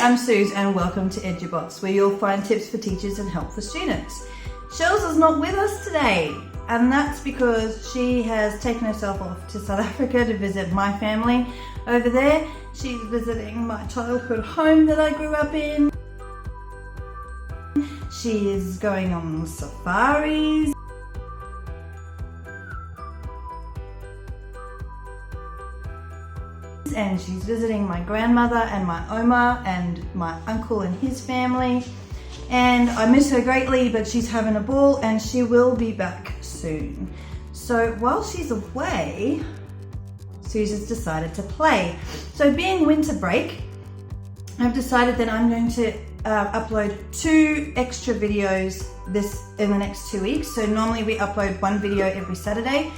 I'm Suze and welcome to EduBofs, where you'll find tips for teachers and help for students. Shirls is not with us today, and that's because she has taken herself off to South Africa to visit my family over there. She's visiting my childhood home that I grew up in. She is going on safaris. And she's visiting my grandmother and my Oma and my uncle and his family. And I miss her greatly, but she's having a ball and she will be back soon. So while she's away, Susan's decided to play. So being winter break, I've decided that I'm going to upload 2 extra videos in the next 2 weeks. So normally we upload 1 video every Saturday.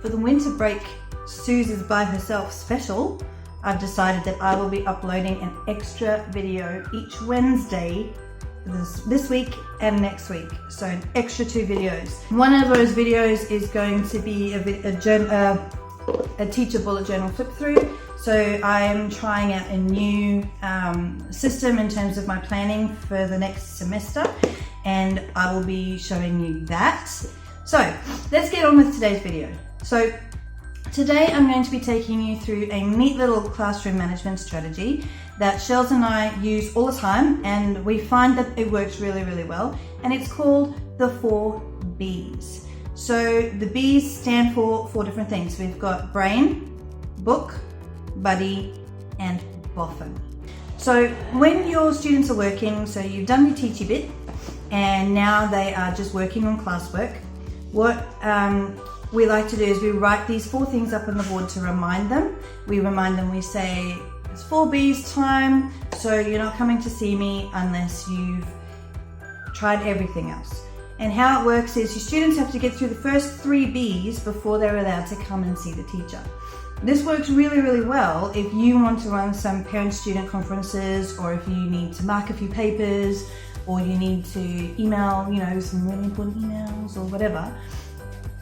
For the winter break, Suze is by herself special. I've decided that I will be uploading an extra video each Wednesday this week and next week. So an extra 2 videos. One of those videos is going to be a teacher bullet journal flip through. So I'm trying out a new system in terms of my planning for the next semester, and I will be showing you that. So let's get on with today's video. So today I'm going to be taking you through a neat little classroom management strategy that Shirls and I use all the time, and we find that it works really, really well, and it's called the 4 Bs. So the Bs stand for 4 different things. We've got brain, book, buddy, and Boffin. So when your students are working, so you've done your teachy bit, and now they are just working on classwork, what we like to do is we write these 4 things up on the board to remind them. We remind them, we say, it's 4 Bs time, so you're not coming to see me unless you've tried everything else. And how it works is your students have to get through the first 3 Bs before they're allowed to come and see the teacher. This works really, really well if you want to run some parent-student conferences, or if you need to mark a few papers, or you need to email, some really important emails or whatever.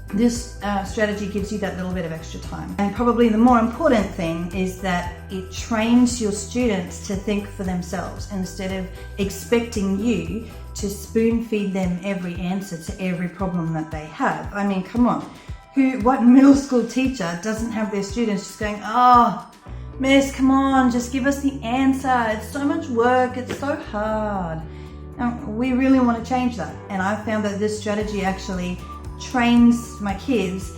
This strategy gives you that little bit of extra time. And probably the more important thing is that it trains your students to think for themselves instead of expecting you to spoon feed them every answer to every problem that they have. I mean, come on. What middle school teacher doesn't have their students just going, oh, miss, come on, just give us the answer. It's so much work, it's so hard. Now, we really want to change that. And I've found that this strategy actually trains my kids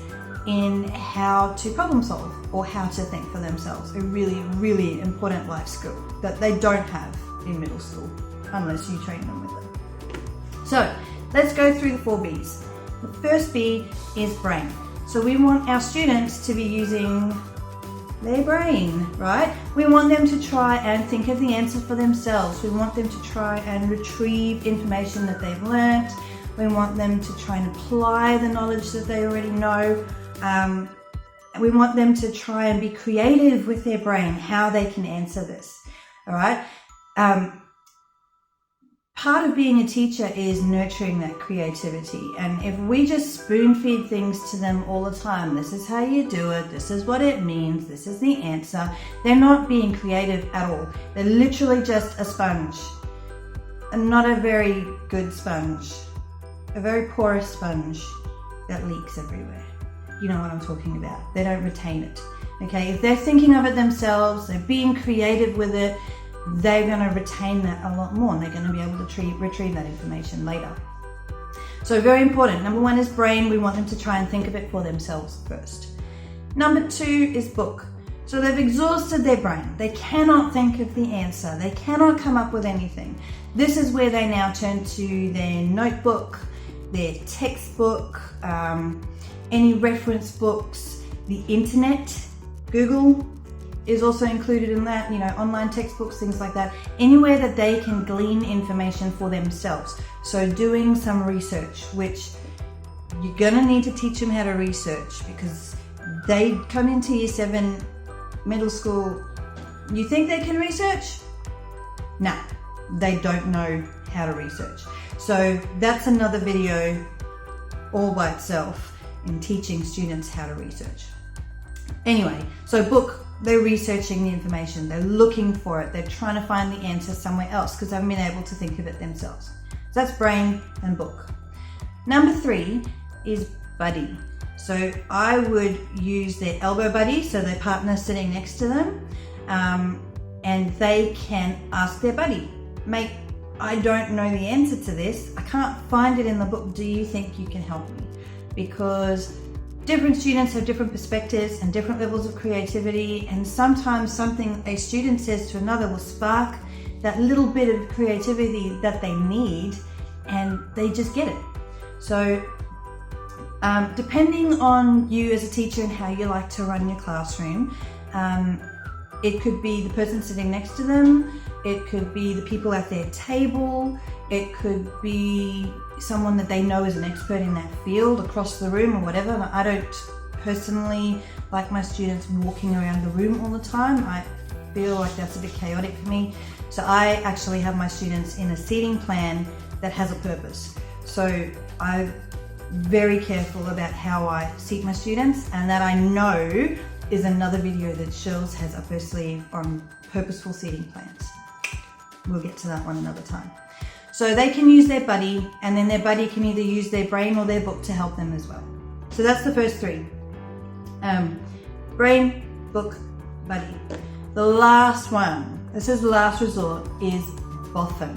in how to problem solve or how to think for themselves. A really, really important life skill that they don't have in middle school unless you train them with it. So let's go through the 4 Bs. The first B is brain. So we want our students to be using their brain, right? We want them to try and think of the answer for themselves. We want them to try and retrieve information that they've learnt. We want them to try and apply the knowledge that they already know. We want them to try and be creative with their brain, how they can answer this, all right? Part of being a teacher is nurturing that creativity. And if we just spoon feed things to them all the time, this is how you do it, this is what it means, this is the answer, they're not being creative at all. They're literally just a sponge, and not a very good sponge. A very porous sponge that leaks everywhere. You know what I'm talking about. They don't retain it. Okay, if they're thinking of it themselves, they're being creative with it, they're going to retain that a lot more, and they're going to be able to retrieve that information later. So very important. Number 1 is brain. We want them to try and think of it for themselves first. Number 2 is book. So they've exhausted their brain. They cannot think of the answer. They cannot come up with anything. This is where they now turn to their notebook, their textbook, any reference books, the internet. Google is also included in that, online textbooks, things like that. Anywhere that they can glean information for themselves. So doing some research, which you're gonna need to teach them how to research, because they come into year 7 middle school. You think they can research? No, they don't know how to research. So that's another video all by itself in teaching students how to research. Anyway, so book, They're researching the information, they're looking for it, they're trying to find the answer somewhere else because they haven't been able to think of it themselves. So that's brain and book. Number 3 is buddy. So I would use their elbow buddy, so their partner sitting next to them, and they can ask their buddy, mate, I don't know the answer to this. I can't find it in the book. Do you think you can help me? Because different students have different perspectives and different levels of creativity, and sometimes something a student says to another will spark that little bit of creativity that they need, and they just get it. So depending on you as a teacher and how you like to run your classroom, it could be the person sitting next to them, it could be the people at their table, it could be someone that they know is an expert in that field across the room or whatever. And I don't personally like my students walking around the room all the time. I feel like that's a bit chaotic for me. So I actually have my students in a seating plan that has a purpose. So I'm very careful about how I seat my students, and that I know is another video that Shirls has up her sleeve on purposeful seating plans. We'll get to that one another time. So they can use their buddy, and then their buddy can either use their brain or their book to help them as well. So that's the first 3. Brain, book, buddy. The last one, this is the last resort, is Boffin.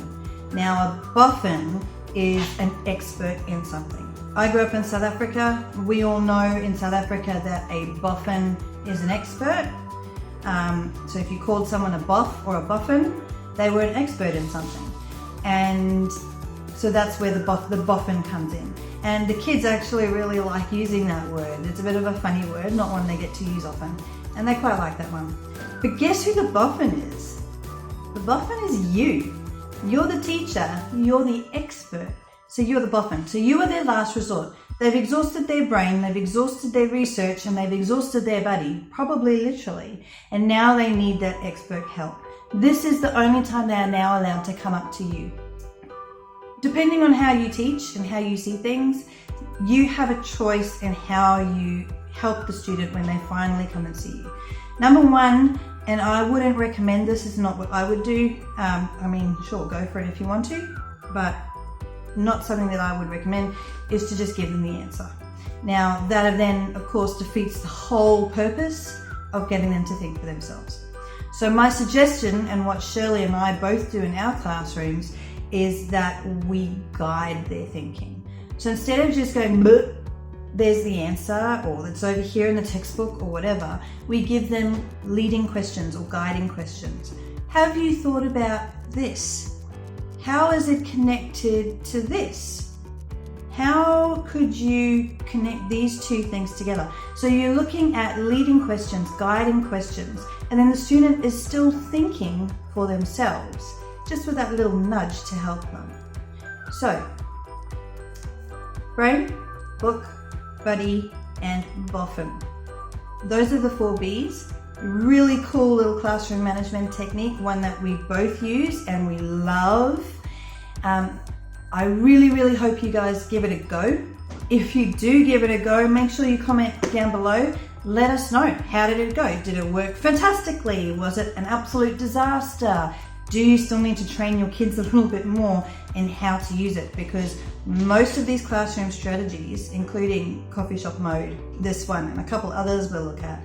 Now a Boffin is an expert in something. I grew up in South Africa. We all know in South Africa that a Boffin is an expert. So if you called someone a boff or a Boffin, they were an expert in something. And so that's where the Boffin comes in. And the kids actually really like using that word. It's a bit of a funny word, not one they get to use often. And they quite like that one. But guess who the Boffin is? The Boffin is you. You're the teacher, you're the expert. So you're the Boffin. So you are their last resort. They've exhausted their brain, they've exhausted their research, and they've exhausted their buddy, probably literally. And now they need that expert help. This is the only time they are now allowed to come up to you. Depending on how you teach and how you see things, you have a choice in how you help the student when they finally come and see you. Number 1, and I wouldn't recommend this, is not what I would do. I mean, sure, go for it if you want to, but not something that I would recommend, is to just give them the answer. Now, that then, of course, defeats the whole purpose of getting them to think for themselves. So my suggestion, and what Shirley and I both do in our classrooms, is that we guide their thinking. So instead of just going, there's the answer, or it's over here in the textbook, or whatever, we give them leading questions or guiding questions. Have you thought about this? How is it connected to this? How could you connect these two things together? So you're looking at leading questions, guiding questions, and then the student is still thinking for themselves, just with that little nudge to help them. So, brain, book, buddy, and Boffin. Those are the 4 Bs. Really cool little classroom management technique, one that we both use and we love. I really hope you guys give it a go. If you do give it a go, make sure you comment down below. Let us know, how did it go? Did it work fantastically? Was it an absolute disaster? Do you still need to train your kids a little bit more in how to use it? Because most of these classroom strategies, including coffee shop mode, this one and a couple others we'll look at,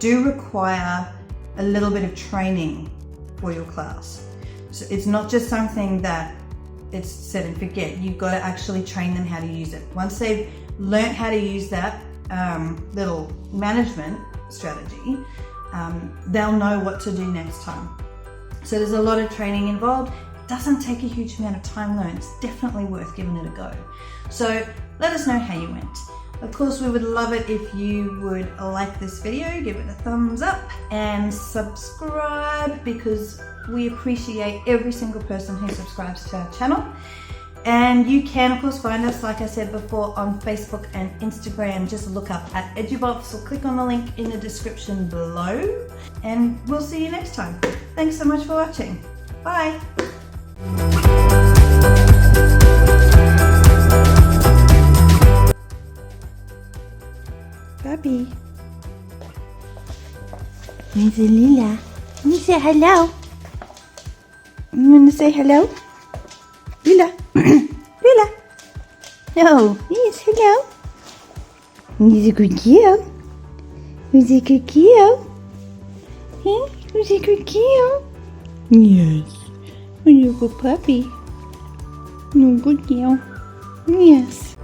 do require a little bit of training for your class. So it's not just something that it's set and forget. You've got to actually train them how to use it. Once they've learned how to use that little management strategy, they'll know what to do next time. So there's a lot of training involved. It doesn't take a huge amount of time though. It's definitely worth giving it a go. So let us know how you went. Of course, we would love it if you would like this video, give it a thumbs up and subscribe, because we appreciate every single person who subscribes to our channel. And you can of course find us, like I said before, on Facebook and Instagram. Just look up at EduBofs or click on the link in the description below. And we'll see you next time. Thanks so much for watching. Bye. Bye. Where's Lula? Can you say hello? You want to say hello? Lula? Lula? No. Yes, hello. He's a good girl. Who's a good girl? Huh? Who's a good girl? Yes. You're a good puppy. You're a good girl. Yes.